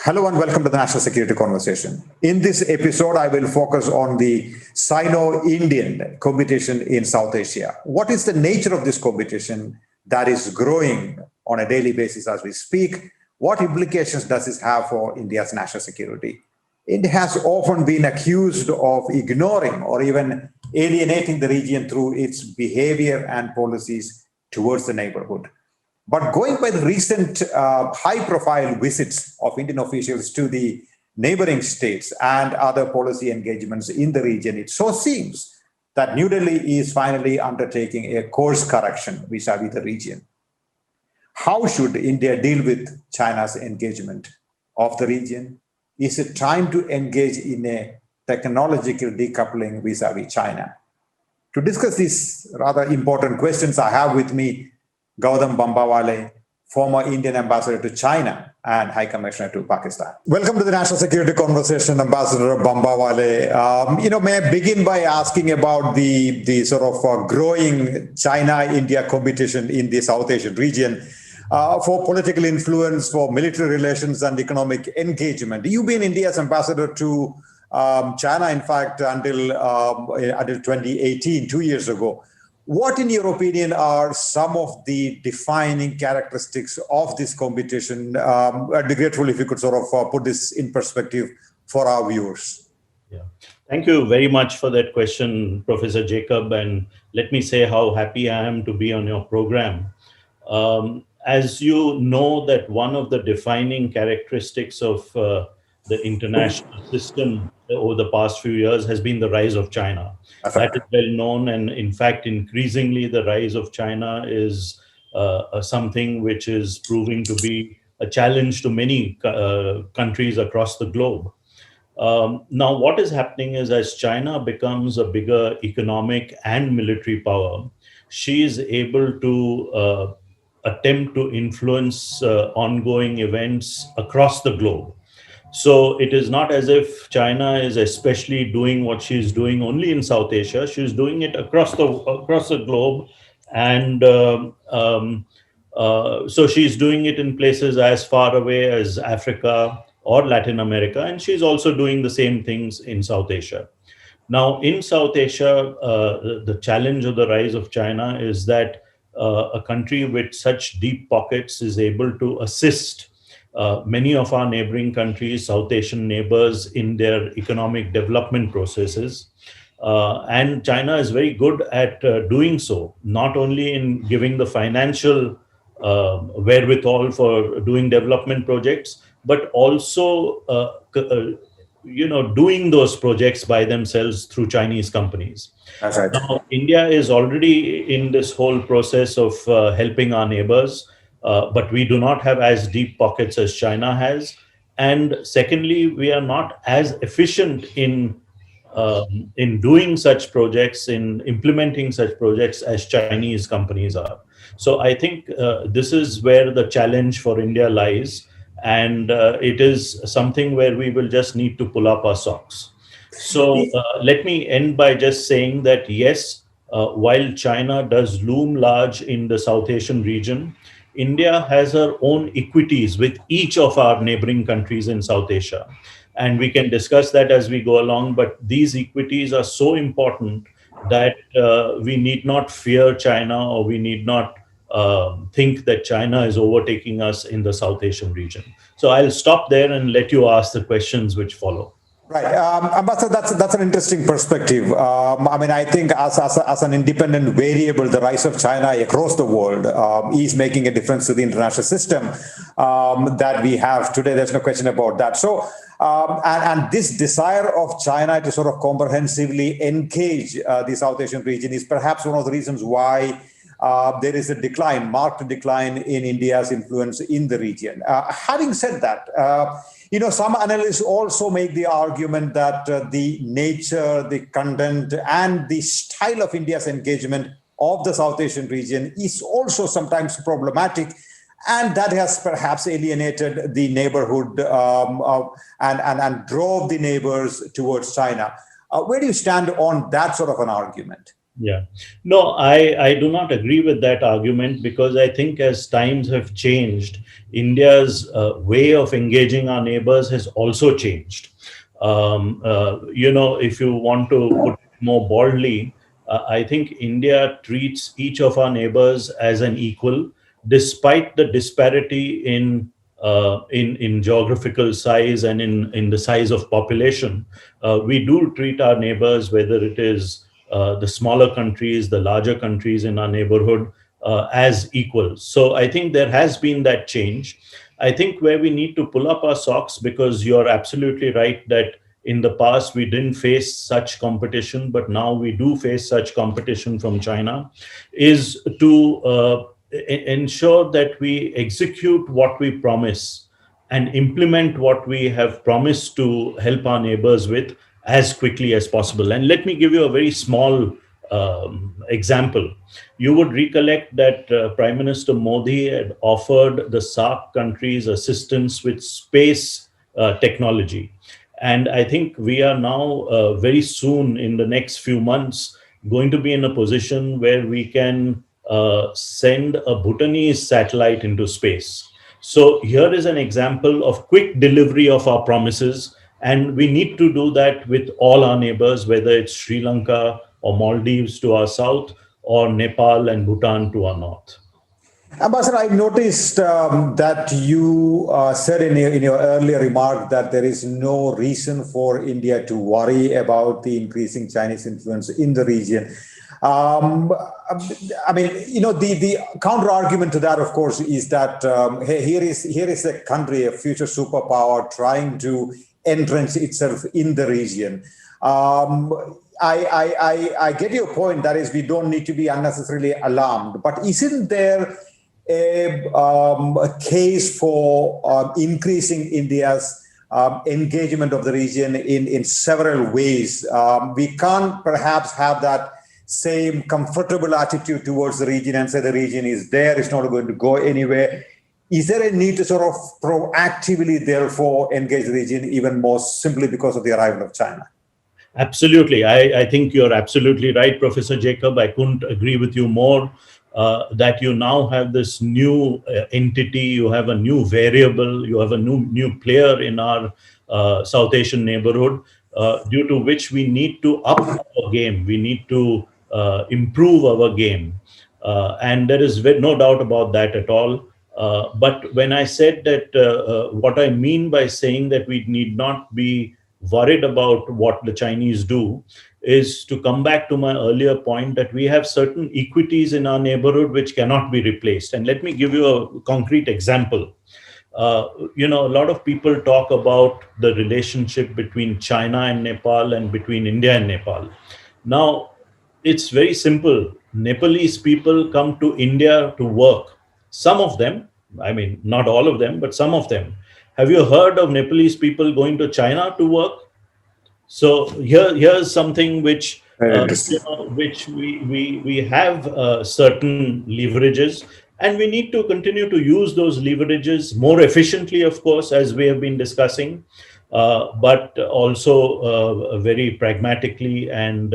Hello and welcome to the National Security Conversation. In this episode, I will focus on the Sino-Indian competition in South Asia. What is the nature of this competition that is growing on a daily basis as we speak? What implications does this have for India's national security? India has often been accused of ignoring or even alienating the region through its behavior and policies towards the neighborhood. But going by the recent high-profile visits of Indian officials to the neighboring states and other policy engagements in the region, it so seems that New Delhi is finally undertaking a course correction vis-à-vis the region. How should India deal with China's engagement of the region? Is it time to engage in a technological decoupling vis-à-vis China? To discuss these rather important questions, I have with me Gautam Bambawale, former Indian ambassador to China and High Commissioner to Pakistan. Welcome to the National Security Conversation, Ambassador Bambawale. May I begin by asking about the sort of growing China-India competition in the South Asian region for political influence, for military relations and economic engagement. You've been India's ambassador to China, in fact, until 2018, 2 years ago. What, in your opinion, are some of the defining characteristics of this competition? I'd be grateful if you could sort of put this in perspective for our viewers. Yeah, thank you very much for that question, Professor Jacob. And let me say how happy I am to be on your program. As you know, that one of the defining characteristics of the international system over the past few years has been the rise of China. That is well known, and in fact, increasingly the rise of China is something which is proving to be a challenge to many countries across the globe. Now, what is happening is as China becomes a bigger economic and military power, she is able to attempt to influence ongoing events across the globe. So it is not as if China is especially doing what she's doing only in South Asia. She's doing it across the globe, and so she's doing it in places as far away as Africa or Latin America, and she's also doing the same things in South Asia. Now, in South Asia, the challenge of the rise of China is that a country with such deep pockets is able to assist many of our neighboring countries, South Asian neighbors, in their economic development processes. And China is very good at doing so, not only in giving the financial wherewithal for doing development projects, but also doing those projects by themselves through Chinese companies. That's right. Now, India is already in this whole process of helping our neighbors. But we do not have as deep pockets as China has. And secondly, we are not as efficient in doing such projects, in implementing such projects as Chinese companies are. So I think this is where the challenge for India lies. And it is something where we will just need to pull up our socks. So let me end by just saying that, yes, while China does loom large in the South Asian region, India has her own equities with each of our neighboring countries in South Asia. And we can discuss that as we go along, but these equities are so important that we need not fear China, or we need not think that China is overtaking us in the South Asian region. So I'll stop there and let you ask the questions which follow. Right. Ambassador, that's an interesting perspective. I think as an independent variable, the rise of China across the world is making a difference to the international system that we have today. There's no question about that. So, and this desire of China to sort of comprehensively engage the South Asian region is perhaps one of the reasons why there is a marked decline in India's influence in the region. Having said that, some analysts also make the argument that the nature, the content, and the style of India's engagement of the South Asian region is also sometimes problematic, and that has perhaps alienated the neighborhood and drove the neighbors towards China. Where do you stand on that sort of an argument? Yeah. No, I do not agree with that argument because I think as times have changed, India's way of engaging our neighbors has also changed. If you want to put it more boldly, I think India treats each of our neighbors as an equal, despite the disparity in geographical size and in the size of population. We do treat our neighbors, whether it is the smaller countries, the larger countries in our neighborhood, as equals. So I think there has been that change. I think where we need to pull up our socks, because you're absolutely right that in the past we didn't face such competition, but now we do face such competition from China, is to ensure that we execute what we promise and implement what we have promised to help our neighbors with as quickly as possible. And let me give you a very small example. You would recollect that Prime Minister Modi had offered the SAARC countries assistance with space technology. And I think we are now very soon, in the next few months, going to be in a position where we can send a Bhutanese satellite into space. So here is an example of quick delivery of our promises. And we need to do that with all our neighbors, whether it's Sri Lanka or Maldives to our south, or Nepal and Bhutan to our north. Ambassador, I noticed that you said in your earlier remark that there is no reason for India to worry about the increasing Chinese influence in the region. I mean, the counter argument to that, of course, is that hey, here is a country, a future superpower, trying to entrench itself in the region. I get your point. That is, we don't need to be unnecessarily alarmed. But isn't there a case for increasing India's engagement of the region in several ways? We can't perhaps have that same comfortable attitude towards the region and say the region is there, it's not going to go anywhere. Is there a need to sort of proactively, therefore, engage the region even more simply because of the arrival of China? Absolutely. I think you're absolutely right, Professor Jacob. I couldn't agree with you more. That you now have this new entity, you have a new variable, you have a new player in our South Asian neighborhood, due to which we need to up our game. We need to improve our game. And there is no doubt about that at all. But when I said that, what I mean by saying that we need not be worried about what the Chinese do is to come back to my earlier point that we have certain equities in our neighborhood which cannot be replaced. And let me give you a concrete example. A lot of people talk about the relationship between China and Nepal and between India and Nepal. Now, it's very simple. Nepalese people come to India to work. Some of them, I mean, not all of them, but some of them. Have you heard of Nepalese people going to China to work? So here's something which which we have certain leverages, and we need to continue to use those leverages more efficiently, of course, as we have been discussing, but also very pragmatically, and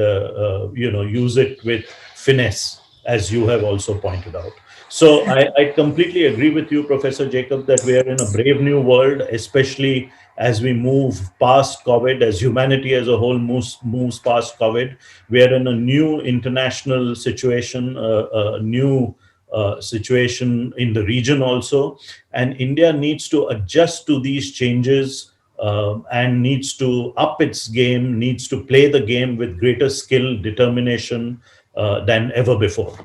use it with finesse, as you have also pointed out. So I completely agree with you, Professor Jacob, that we are in a brave new world, especially as we move past COVID, as humanity as a whole moves past COVID. We are in a new international situation, a new situation in the region also. And India needs to adjust to these changes, and needs to up its game, needs to play the game with greater skill, determination than ever before.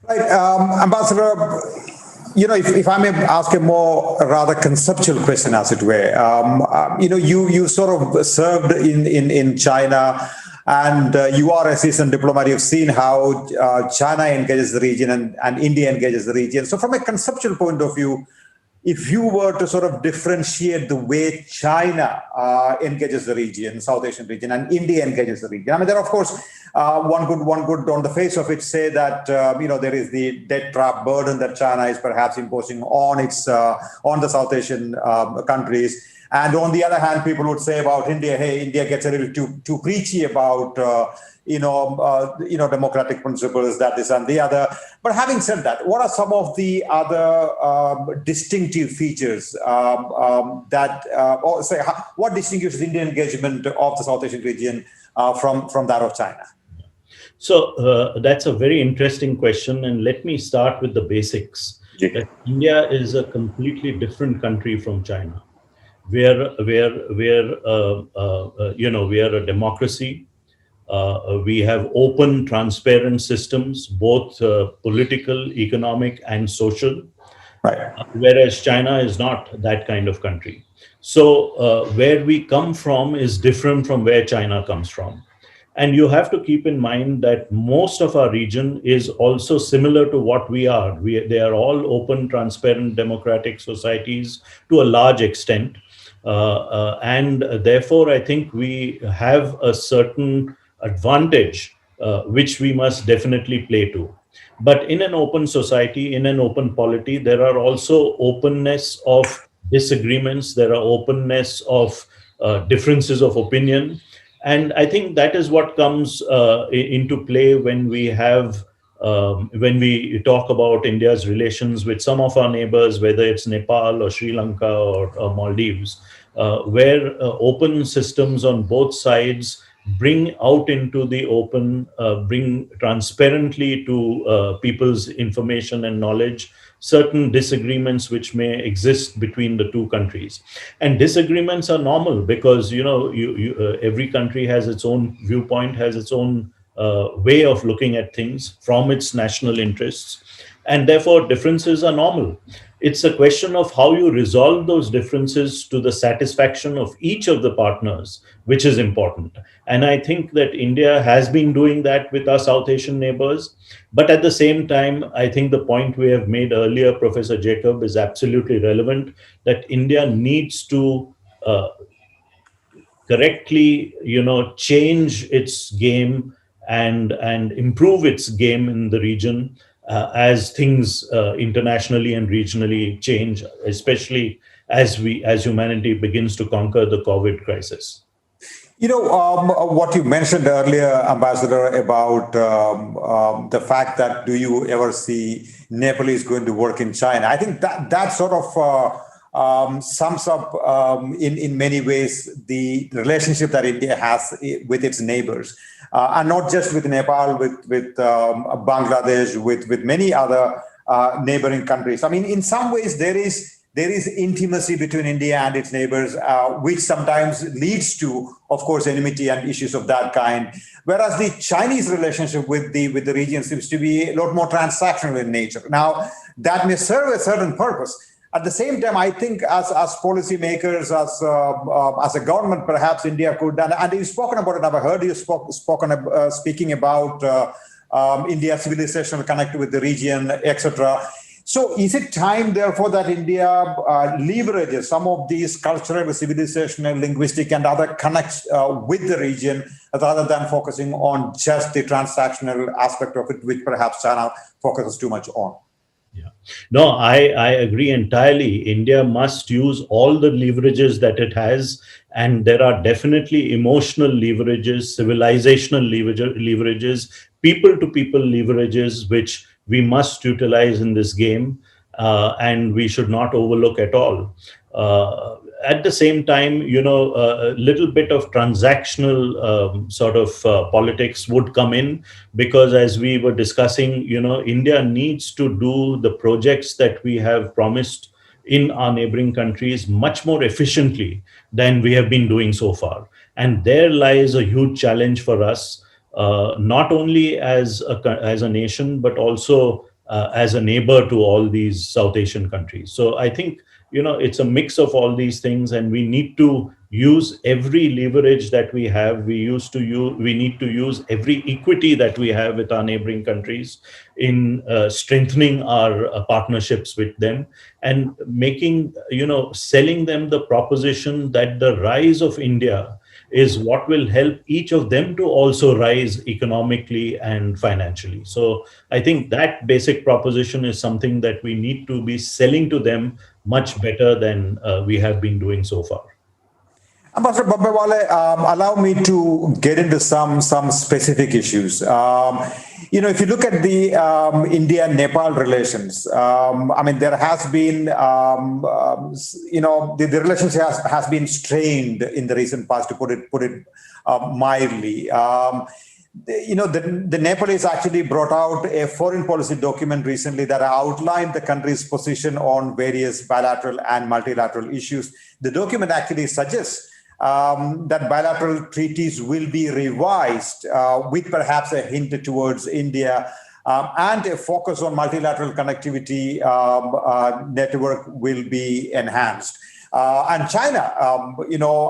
Right, Ambassador, if I may ask a more rather conceptual question, as it were, you sort of served in China, and you are a seasoned diplomat. You've seen how China engages the region and India engages the region. So, from a conceptual point of view, if you were to sort of differentiate the way China engages the region, South Asian region, and India engages the region, I mean, there, of course, one could, on the face of it, say that there is the debt trap burden that China is perhaps imposing on the South Asian countries, And on the other hand, people would say about India, hey, India gets a little too preachy about democratic principles, that this and the other. But having said that, what are some of the other distinctive features what distinguishes Indian engagement of the South Asian region from that of China? So that's a very interesting question, and let me start with the basics. Yeah. India is a completely different country from China. We are a democracy. We have open, transparent systems, both political, economic, and social. Right. Whereas China is not that kind of country. So where we come from is different from where China comes from. And you have to keep in mind that most of our region is also similar to what we are. They are all open, transparent, democratic societies to a large extent. And therefore, I think we have a certain advantage which we must definitely play to. But in an open society, in an open polity, there are also openness of disagreements, there are openness of differences of opinion. And I think that is what comes into play when we talk about India's relations with some of our neighbors, whether it's Nepal or Sri Lanka or Maldives, where open systems on both sides bring out into the open, bring transparently to people's information and knowledge certain disagreements which may exist between the two countries. And disagreements are normal because every country has its own viewpoint, has its own way of looking at things from its national interests, and therefore differences are normal. It's a question of how you resolve those differences to the satisfaction of each of the partners, which is important. And I think that India has been doing that with our South Asian neighbors. But at the same time, I think the point we have made earlier, Professor Jacob, is absolutely relevant, that India needs to correctly, change its game and improve its game in the region as things internationally and regionally change, especially as humanity begins to conquer the COVID crisis. What you mentioned earlier, Ambassador, about the fact that do you ever see Nepalese going to work in China? I think that sort of sums up in many ways the relationship that India has with its neighbors, and not just with Nepal, with Bangladesh, with many other neighboring countries. I mean, in some ways, there is intimacy between India and its neighbors, which sometimes leads to, of course, enmity and issues of that kind. Whereas the Chinese relationship with the region seems to be a lot more transactional in nature. Now, that may serve a certain purpose. At the same time, I think as policymakers, as a government, perhaps India could, and you've spoken about it, I've heard you speaking about India's civilizational connect with the region, etc. So is it time, therefore, that India leverages some of these cultural, civilizational, linguistic, and other connects with the region rather than focusing on just the transactional aspect of it, which perhaps China focuses too much on? Yeah. No, I agree entirely. India must use all the leverages that it has. And there are definitely emotional leverages, civilizational leverages, people to people leverages, which we must utilize in this game. And we should not overlook at all. At the same time, a little bit of transactional sort of politics would come in, because as we were discussing, India needs to do the projects that we have promised in our neighboring countries much more efficiently than we have been doing so far. And there lies a huge challenge for us, not only as a nation, but also as a neighbor to all these South Asian countries. So I think it's a mix of all these things, and we need to use every leverage that we have. We need to use every equity that we have with our neighboring countries in strengthening our partnerships with them, and making, selling them the proposition that the rise of India is what will help each of them to also rise economically and financially. So I think that basic proposition is something that we need to be selling to them much better than we have been doing so far. Ambassador Babbawale, allow me to get into some specific issues. If you look at the India-Nepal relations, I mean, there has been, the relations has been strained in the recent past, to put it mildly. The Nepalese actually brought out a foreign policy document recently that outlined the country's position on various bilateral and multilateral issues. The document actually suggests that bilateral treaties will be revised with perhaps a hint towards India, and a focus on multilateral connectivity network will be enhanced. And China,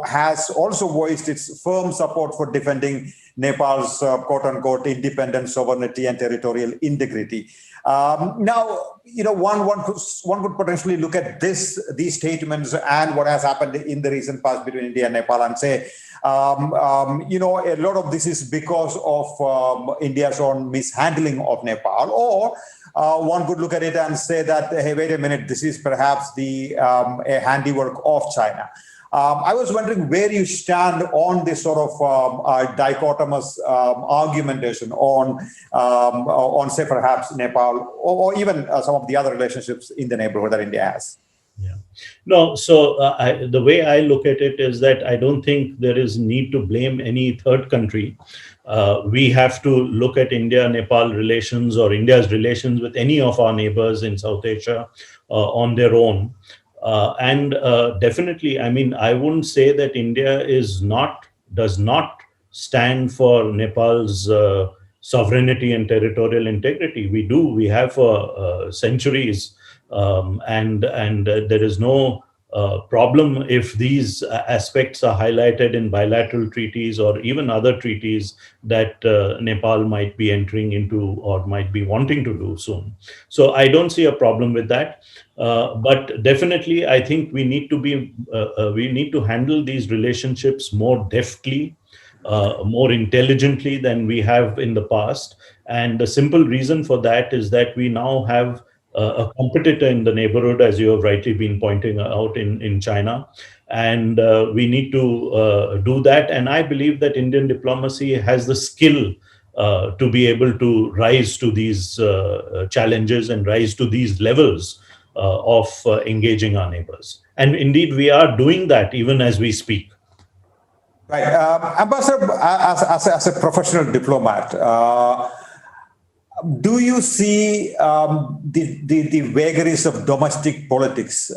has also voiced its firm support for defending Nepal's quote-unquote independent sovereignty and territorial integrity. Now, one could potentially look at these statements and what has happened in the recent past between India and Nepal and say, a lot of this is because of India's own mishandling of Nepal, or one could look at it and say that, hey, wait a minute, this is perhaps a handiwork of China. I was wondering where you stand on this sort of dichotomous argumentation on, say, perhaps Nepal, or even some of the other relationships in the neighborhood that India has. Yeah. No, so the way I look at it is that I don't think there is need to blame any third country. We have to look at India-Nepal relations, or India's relations with any of our neighbors in South Asia on their own. And definitely, I mean, I wouldn't say that India does not stand for Nepal's sovereignty and territorial integrity. We do. We have for centuries. And there is no problem if these aspects are highlighted in bilateral treaties or even other treaties that Nepal might be entering into or might be wanting to do soon. So I don't see a problem with that. But definitely, I think we need to handle these relationships more deftly, more intelligently than we have in the past. And the simple reason for that is that we now have a competitor in the neighborhood, as you have rightly been pointing out, in China. And we need to do that. And I believe that Indian diplomacy has the skill to be able to rise to these challenges and rise to these levels of engaging our neighbors. And indeed, we are doing that even as we speak. Right. Ambassador, as a professional diplomat, do you see the vagaries of domestic politics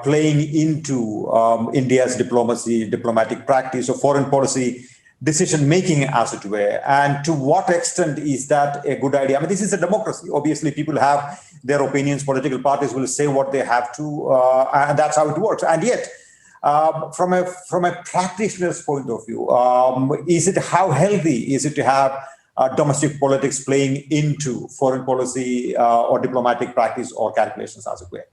playing into India's diplomatic practice or foreign policy decision making, as it were? And to what extent is that a good idea? I mean, this is a democracy. Obviously, people have their opinions. Political parties will say what they have to, and that's how it works. And yet, from a practitioner's point of view, how healthy is it to have domestic politics playing into foreign policy or diplomatic practice or calculations, as it were?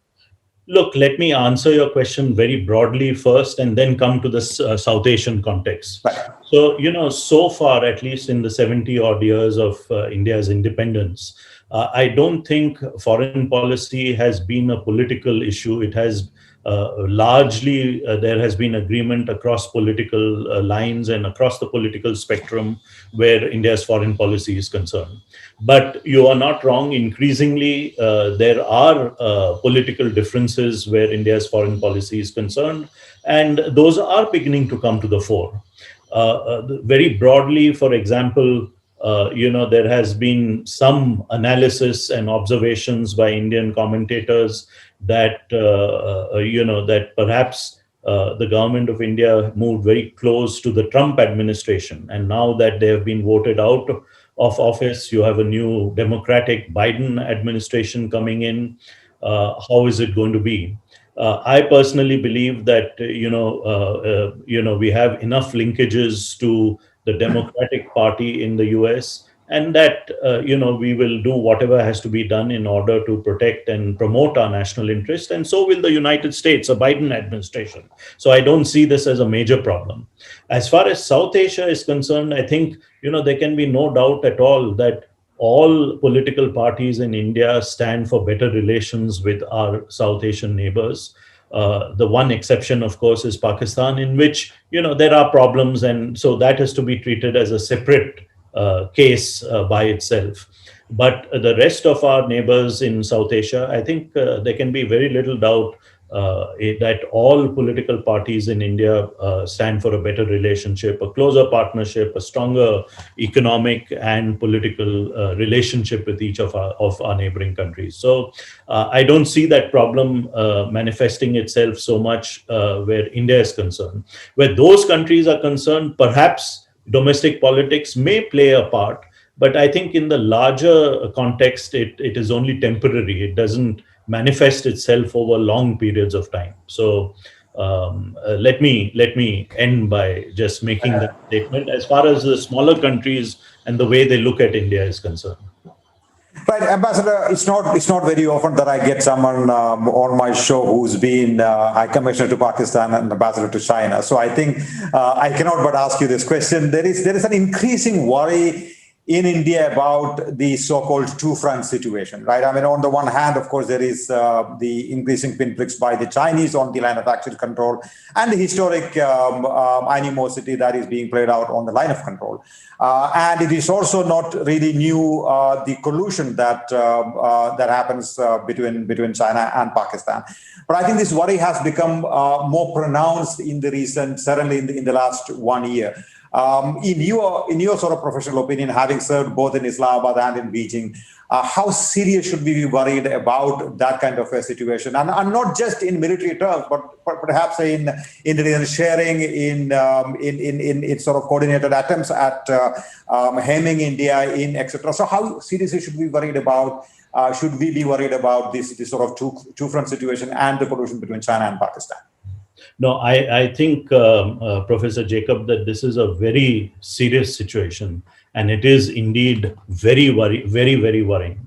Look, let me answer your question very broadly first and then come to the South Asian context. Right. So, so far, at least in the 70 odd years of India's independence, I don't think foreign policy has been a political issue. It has largely, there has been agreement across political lines and across the political spectrum where India's foreign policy is concerned. But you are not wrong. Increasingly, there are political differences where India's foreign policy is concerned, and those are beginning to come to the fore. Very broadly, for example, there has been some analysis and observations by Indian commentators that, that perhaps the government of India moved very close to the Trump administration. And now that they have been voted out of office, you have a new Democratic Biden administration coming in. How is it going to be? I personally believe that, we have enough linkages to the Democratic Party in the US, and that, we will do whatever has to be done in order to protect and promote our national interest. And so will the United States, a Biden administration. So I don't see this as a major problem. As far as South Asia is concerned, I think, there can be no doubt at all that all political parties in India stand for better relations with our South Asian neighbors. The one exception, of course, is Pakistan, in which there are problems, and so that has to be treated as a separate case by itself. But the rest of our neighbors in South Asia, I think there can be very little doubt that all political parties in India stand for a better relationship, a closer partnership, a stronger economic and political relationship with each of our neighboring countries. So I don't see that problem manifesting itself so much where India is concerned. Where those countries are concerned, perhaps domestic politics may play a part, but I think in the larger context, it is only temporary. It doesn't manifest itself over long periods of time. So let me end by just making that statement as far as the smaller countries and the way they look at India is concerned. Right, Ambassador, it's not very often that I get someone on my show who's been High Commissioner to Pakistan and Ambassador to China. So I think I cannot but ask you this question. There is an increasing worry in India about the so-called two-front situation, right? I mean, on the one hand, of course, there is the increasing pinpricks by the Chinese on the line of actual control and the historic animosity that is being played out on the line of control. And it is also not really new, the collusion that happens between China and Pakistan. But I think this worry has become more pronounced in the recent, certainly in the last 1 year. In your sort of professional opinion, having served both in Islamabad and in Beijing, how serious should we be worried about that kind of a situation? And not just in military terms, but perhaps in sharing, in sort of coordinated attempts at hemming India in, etc. So how seriously should we be worried about? Should we be worried about this sort of two-front situation and the collusion between China and Pakistan? No, I think, Professor Jacob, that this is a very serious situation, and it is indeed very, very worrying.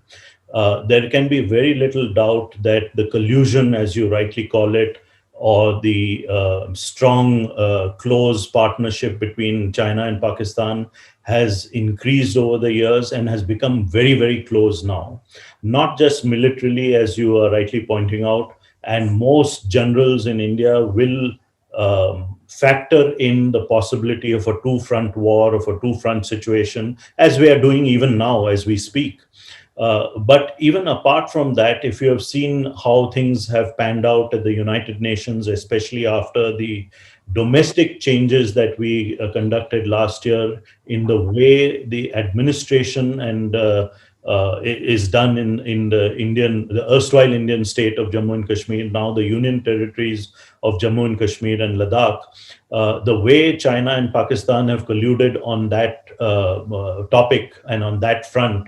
There can be very little doubt that the collusion, as you rightly call it, or the strong, close partnership between China and Pakistan has increased over the years and has become very, very close now. Not just militarily, as you are rightly pointing out, and most generals in India will factor in the possibility of a two-front war, of a two-front situation, as we are doing even now as we speak. But even apart from that, if you have seen how things have panned out at the United Nations, especially after the domestic changes that we conducted last year in the way the administration and is done in the erstwhile Indian state of Jammu and Kashmir, now the Union territories of Jammu and Kashmir and Ladakh, the way China and Pakistan have colluded on that topic and on that front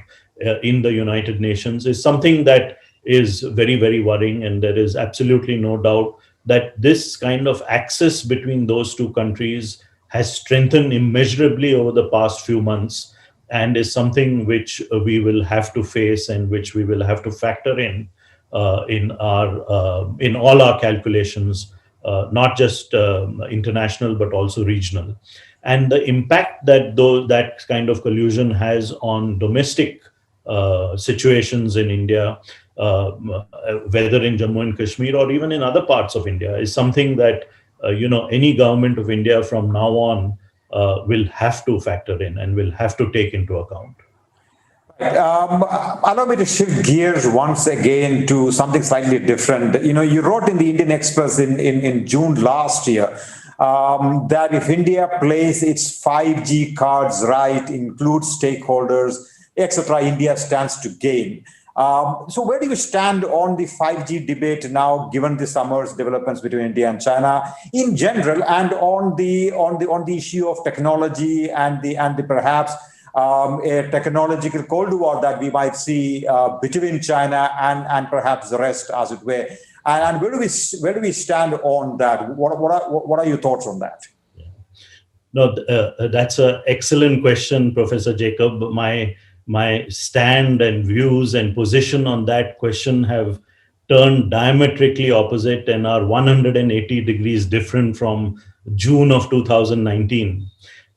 in the United Nations is something that is very, very worrying. And there is absolutely no doubt that this kind of axis between those two countries has strengthened immeasurably over the past few months, and is something which we will have to face and which we will have to factor in all our calculations, not just international but also regional. And the impact that that kind of collusion has on domestic situations in India, whether in Jammu and Kashmir or even in other parts of India, is something that any government of India from now on will have to factor in and will have to take into account. Allow me to shift gears once again to something slightly different. You wrote in the Indian Express in June last year that if India plays its 5G cards right, includes stakeholders, etc., India stands to gain. So where do you stand on the 5G debate now, given the summer's developments between India and China in general, and on the issue of technology and the perhaps a technological Cold War that we might see between China and perhaps the rest, as it were? And where do we stand on that? What are your thoughts on that? No, that's an excellent question, Professor Jacob. My stand and views and position on that question have turned diametrically opposite and are 180 degrees different from June of 2019.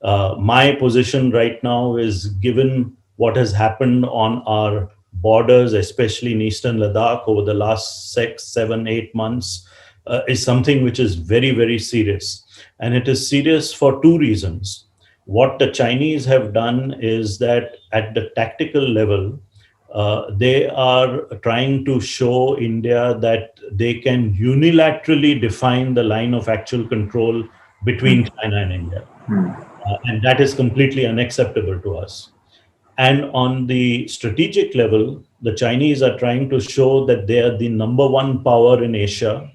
My position right now is, given what has happened on our borders, especially in eastern Ladakh over the last 6, 7, 8 months, is something which is very, very serious. And it is serious for two reasons. What the Chinese have done is that at the tactical level, they are trying to show India that they can unilaterally define the line of actual control between China and India. And that is completely unacceptable to us. And on the strategic level, the Chinese are trying to show that they are the number one power in Asia,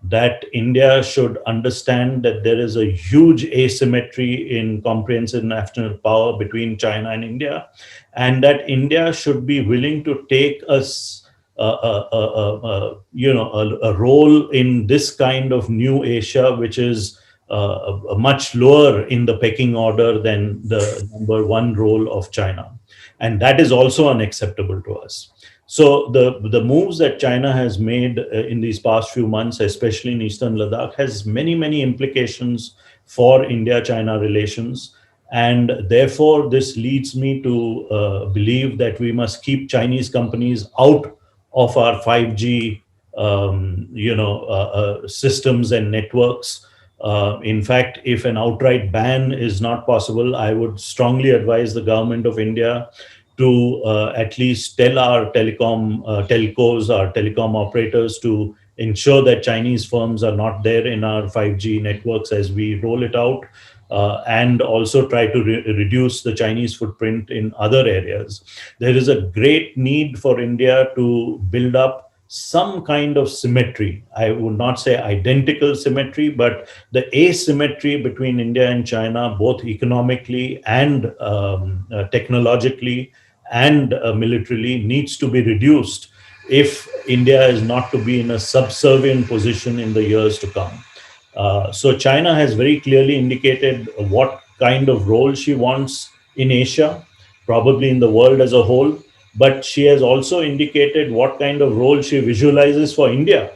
that India should understand that there is a huge asymmetry in comprehensive national power between China and India, and that India should be willing to take a role in this kind of new Asia, which is much lower in the pecking order than the number one role of China. And that is also unacceptable to us. So the moves that China has made in these past few months, especially in Eastern Ladakh, has many, many implications for India-China relations. And therefore, this leads me to believe that we must keep Chinese companies out of our 5G systems and networks. In fact, if an outright ban is not possible, I would strongly advise the government of India to at least tell our telcos, our telecom operators to ensure that Chinese firms are not there in our 5G networks as we roll it out, and also try to reduce the Chinese footprint in other areas. There is a great need for India to build up some kind of symmetry. I would not say identical symmetry, but the asymmetry between India and China, both economically and technologically and militarily, needs to be reduced if India is not to be in a subservient position in the years to come. So China has very clearly indicated what kind of role she wants in Asia, probably in the world as a whole. But she has also indicated what kind of role she visualizes for India.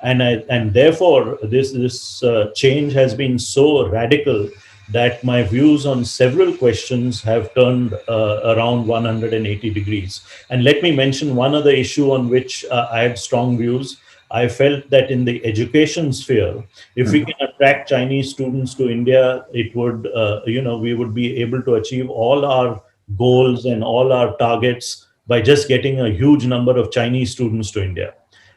And therefore, this change has been so radical that my views on several questions have turned around 180 degrees. And let me mention one other issue on which I had strong views. I felt that in the education sphere, if we can attract Chinese students to India, it would, we would be able to achieve all our goals and all our targets by just getting a huge number of Chinese students to India.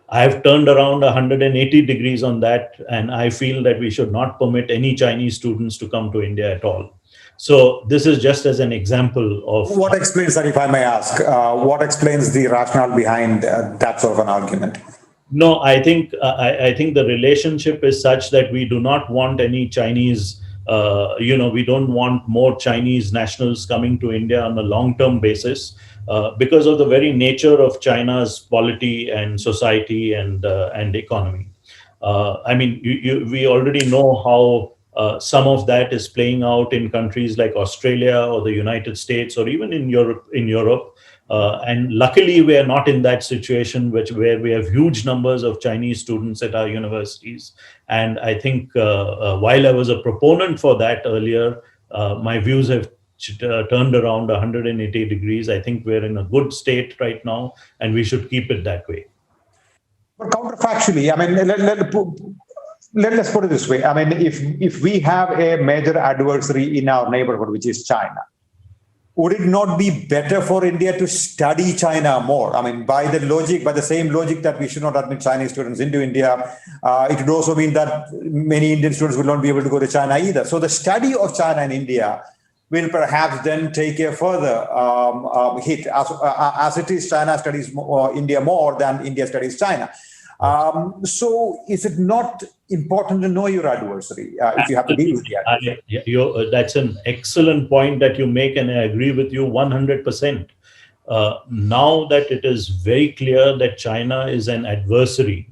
I have turned around 180 degrees on that, and I feel that we should not permit any Chinese students to come to India at all. So this is just as an example of What explains that, if I may ask? What explains the rationale behind that sort of an argument? No, I think the relationship is such that we do not want any Chinese. We don't want more Chinese nationals coming to India on a long-term basis because of the very nature of China's polity and society and economy. We already know how some of that is playing out in countries like Australia or the United States or even in Europe. And luckily, we are not in that situation where we have huge numbers of Chinese students at our universities. And I think while I was a proponent for that earlier, my views have turned around 180 degrees. I think we're in a good state right now, and we should keep it that way. But counterfactually, let's put it this way. I mean, if we have a major adversary in our neighborhood, which is China, would it not be better for India to study China more? I mean, by the same logic that we should not admit Chinese students into India, it would also mean that many Indian students will not be able to go to China either. So the study of China and India will perhaps then take a further hit, as it is China studies India more than India studies China. So is it not important to know your adversary if you have to deal with the adversary? That's an excellent point that you make, and I agree with you 100%. Now that it is very clear that China is an adversary,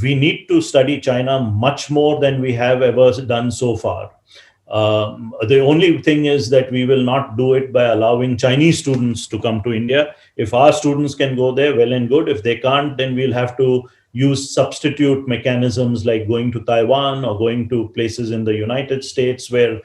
we need to study China much more than we have ever done so far. The only thing is that we will not do it by allowing Chinese students to come to India. If our students can go there, well and good. If they can't, then we'll have to use substitute mechanisms like going to Taiwan or going to places in the United States where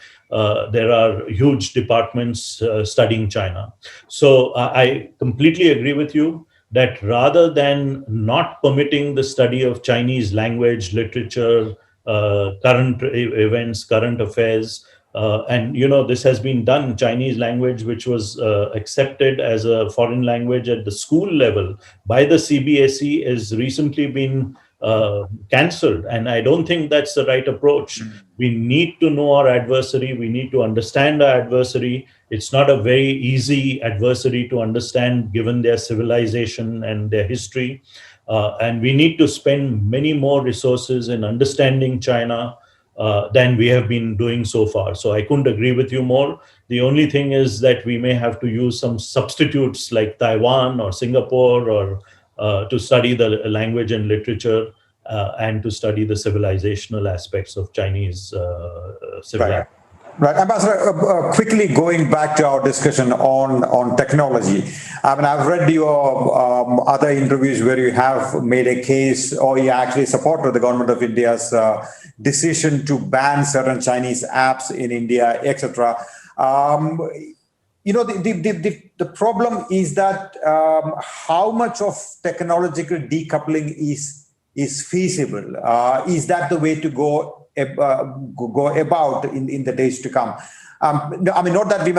there are huge departments studying China. So I completely agree with you. that rather than not permitting the study of Chinese language, literature, current events, current affairs, and this has been done. Chinese language, which was accepted as a foreign language at the school level by the CBSE, has recently been cancelled, and I don't think that's the right approach. We need to know our adversary. We need to understand our adversary. It's not a very easy adversary to understand given their civilization and their history. And we need to spend many more resources in understanding China than we have been doing so far. So I couldn't agree with you more. The only thing is that we may have to use some substitutes like Taiwan or Singapore or to study the language and literature and to study the civilizational aspects of Chinese civilization. Right. Ambassador, quickly going back to our discussion on technology. I mean, I've read your other interviews where you have made a case, or you actually supported the government of India's decision to ban certain Chinese apps in India, etc. The problem is that how much of technological decoupling is feasible? Is that the way to go about in the days to come? I mean, not that we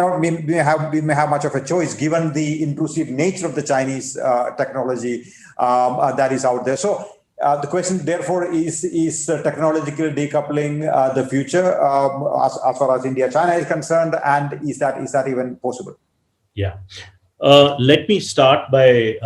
may have much of a choice given the intrusive nature of the Chinese technology that is out there. So the question, therefore, is technological decoupling the future as far as India-China is concerned, and is that even possible? Yeah. Let me start by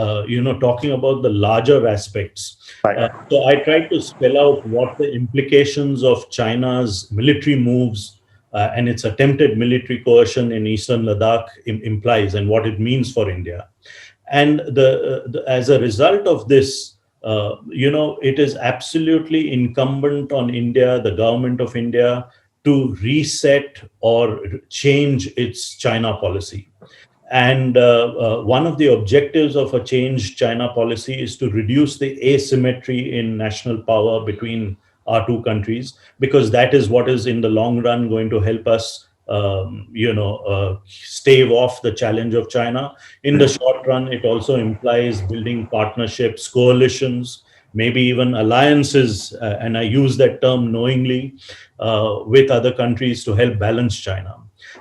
talking about the larger aspects. Right. So I tried to spell out what the implications of China's military moves and its attempted military coercion in eastern Ladakh implies, and what it means for India. And as a result of this, it is absolutely incumbent on India, the government of India, to reset or change its China policy. And one of the objectives of a changed China policy is to reduce the asymmetry in national power between our two countries, because that is what is in the long run going to help us, stave off the challenge of China. In the short run, it also implies building partnerships, coalitions, maybe even alliances, and I use that term knowingly, with other countries to help balance China.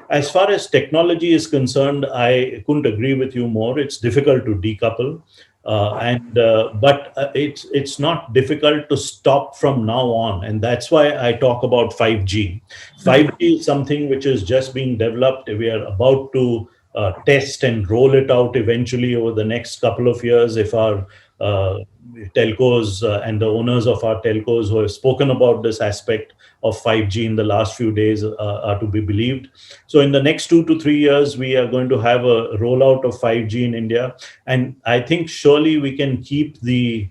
As far as technology is concerned, I couldn't agree with you more. It's difficult to decouple, but it's not difficult to stop from now on, and that's why I talk about 5G. 5G is something which is just being developed. We are about to test and roll it out eventually over the next couple of years if our telcos and the owners of our telcos who have spoken about this aspect of 5G in the last few days are to be believed. So in the next 2 to 3 years, we are going to have a rollout of 5G in India. And I think surely we can keep the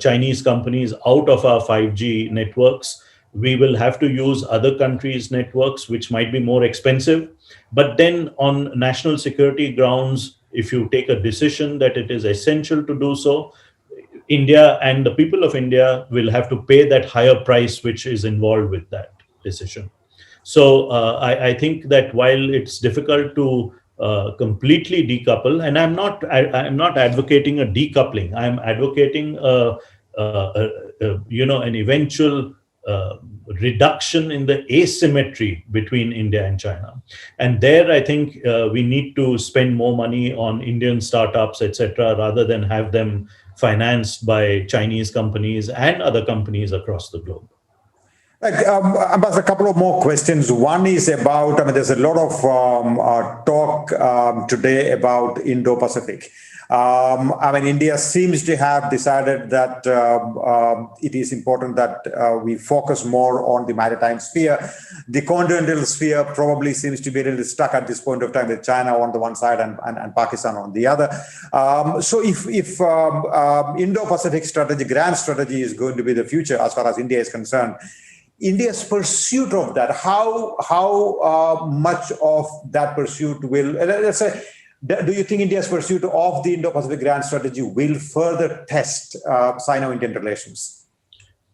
Chinese companies out of our 5G networks. We will have to use other countries' networks, which might be more expensive. But then on national security grounds, if you take a decision that it is essential to do so, India and the people of India will have to pay that higher price which is involved with that decision. So I think that while it's difficult to completely decouple, and I'm not advocating a decoupling. I'm advocating an eventual reduction in the asymmetry between India and China. And there, I think we need to spend more money on Indian startups, etc., rather than have them financed by Chinese companies and other companies across the globe. Ambassador, a couple of more questions. One is about, there's a lot of talk today about Indo-Pacific. India seems to have decided that it is important that we focus more on the maritime sphere. The continental sphere probably seems to be a little stuck at this point of time with China on the one side and Pakistan on the other. So if Indo-Pacific strategy, grand strategy, is going to be the future as far as India is concerned, India's pursuit of that, how much of that pursuit will, let's say, do you think India's pursuit of the Indo-Pacific grand strategy will further test Sino-Indian relations?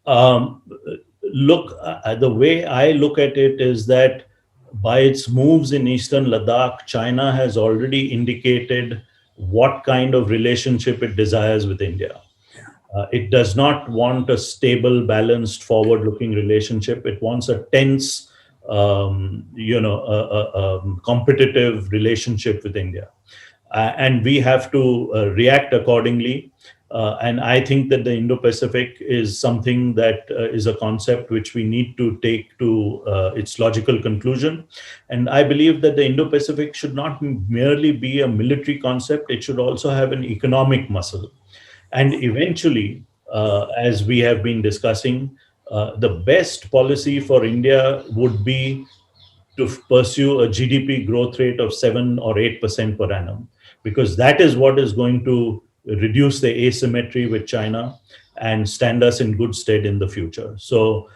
Look, the way I look at it is that by its moves in eastern Ladakh, China has already indicated what kind of relationship it desires with India. It does not want a stable, balanced, forward-looking relationship. It wants a tense, competitive relationship with India, and we have to react accordingly. And I think that the Indo-Pacific is something that is a concept which we need to take to its logical conclusion. And I believe that the Indo-Pacific should not merely be a military concept; it should also have an economic muscle. And eventually, as we have been discussing, the best policy for India would be to pursue a GDP growth rate of 7 or 8% per annum, because that is what is going to reduce the asymmetry with China and stand us in good stead in the future. So,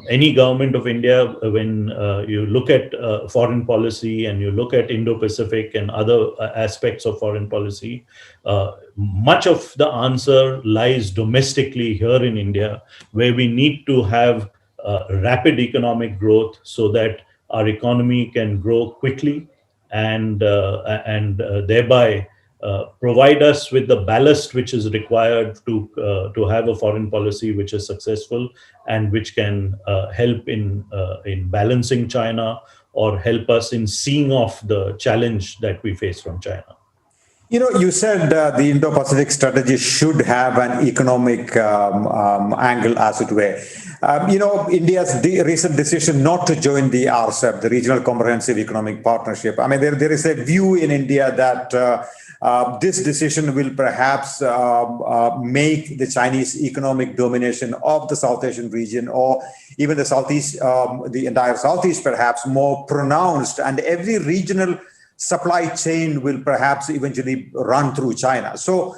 any government of India, when you look at foreign policy and you look at Indo-Pacific and other aspects of foreign policy, much of the answer lies domestically here in India, where we need to have rapid economic growth so that our economy can grow quickly and thereby provide us with the ballast which is required to have a foreign policy which is successful and which can help in balancing China or help us in seeing off the challenge that we face from China. You said the Indo-Pacific strategy should have an economic angle, as it were. India's recent decision not to join the RCEP, the Regional Comprehensive Economic Partnership. I mean, there is a view in India that this decision will perhaps make the Chinese economic domination of the South Asian region, or even the Southeast, the entire Southeast, perhaps more pronounced, and every regional supply chain will perhaps eventually run through China. So,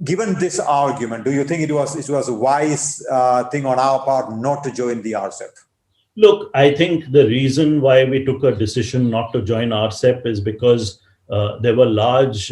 given this argument, do you think it was a wise thing on our part not to join the RCEP? Look, I think the reason why we took a decision not to join RCEP is because there were large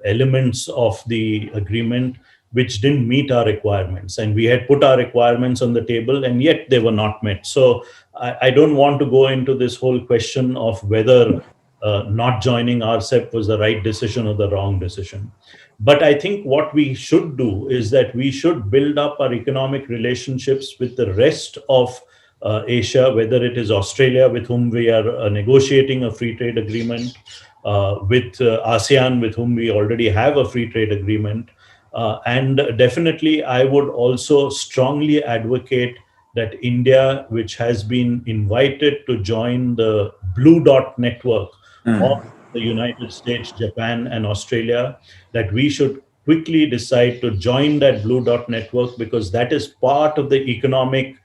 elements of the agreement which didn't meet our requirements, and we had put our requirements on the table, and yet they were not met. So I don't want to go into this whole question of whether not joining RCEP was the right decision or the wrong decision. But I think what we should do is that we should build up our economic relationships with the rest of Asia, whether it is Australia, with whom we are negotiating a free trade agreement, with ASEAN, with whom we already have a free trade agreement. And definitely, I would also strongly advocate that India, which has been invited to join the Blue Dot network of the United States, Japan, and Australia, that we should quickly decide to join that Blue Dot network, because that is part of the economic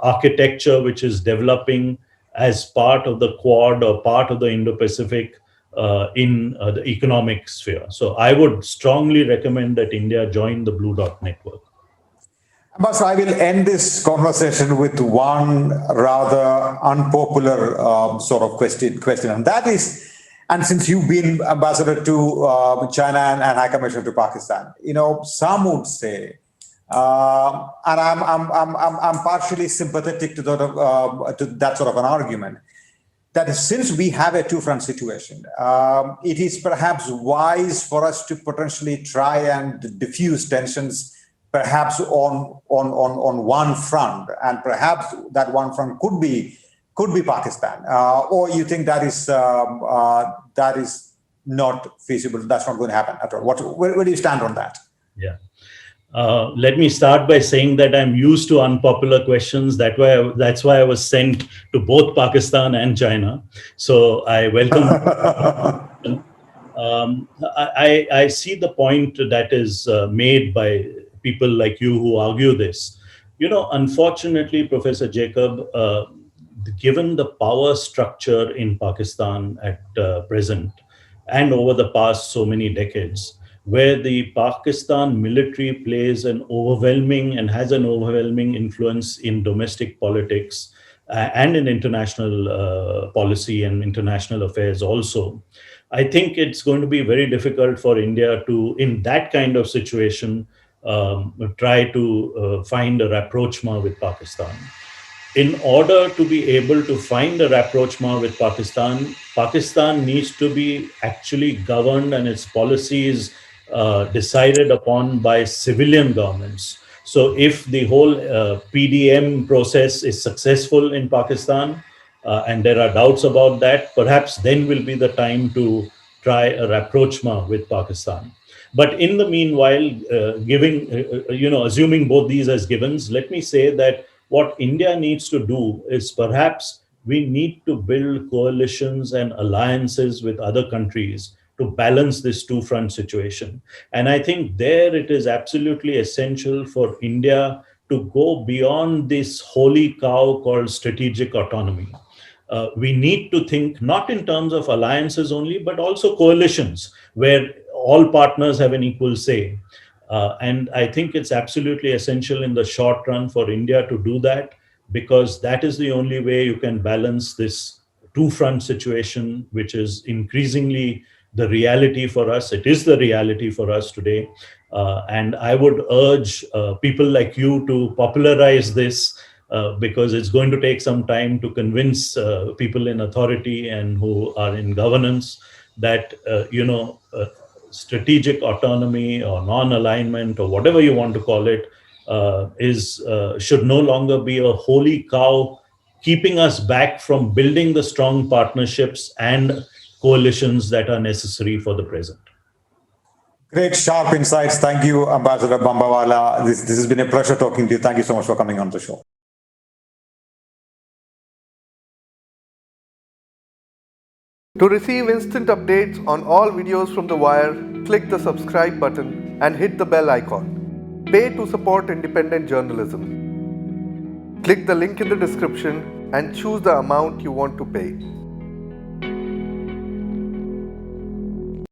architecture which is developing as part of the Quad or part of the Indo-Pacific in the economic sphere. So I would strongly recommend that India join the Blue Dot network. But I will end this conversation with one rather unpopular sort of question, and that is, and since you've been ambassador to China and High Commissioner to Pakistan, some would say, and I'm partially sympathetic to that sort of an argument, that since we have a two-front situation, it is perhaps wise for us to potentially try and diffuse tensions perhaps on one front, and perhaps that one front could be Pakistan, or you think that is not feasible? That's not going to happen at all. Where do you stand on that? Yeah. Let me start by saying that I'm used to unpopular questions. That's why I was sent to both Pakistan and China. So I welcome. I see the point that is made by people like you who argue this. Unfortunately, Professor Jacob, given the power structure in Pakistan at present and over the past so many decades, where the Pakistan military plays an overwhelming and has an overwhelming influence in domestic politics and in international policy and international affairs also, I think it's going to be very difficult for India to, in that kind of situation, try to find a rapprochement with Pakistan. in order to be able to find a rapprochement with Pakistan, Pakistan needs to be actually governed and its policies decided upon by civilian governments. So, if the whole PDM process is successful in Pakistan, and there are doubts about that, perhaps then will be the time to try a rapprochement with Pakistan. But in the meanwhile, assuming both these as givens, let me say that what India needs to do is perhaps we need to build coalitions and alliances with other countries to balance this two front situation. And I think there it is absolutely essential for India to go beyond this holy cow called strategic autonomy. We need to think not in terms of alliances only, but also coalitions where all partners have an equal say. And I think it's absolutely essential in the short run for India to do that, because that is the only way you can balance this two front situation, which is increasingly the reality for us. It is the reality for us today. And I would urge people like you to popularize this, because it's going to take some time to convince people in authority and who are in governance that, strategic autonomy or non-alignment or whatever you want to call it is should no longer be a holy cow keeping us back from building the strong partnerships and coalitions that are necessary for the present. Great, sharp insights. Thank you, Ambassador Bambawala. This has been a pleasure talking to you. Thank you so much for coming on the show. To receive instant updates on all videos from The Wire, click the subscribe button and hit the bell icon. Pay to support independent journalism. Click the link in the description and choose the amount you want to pay.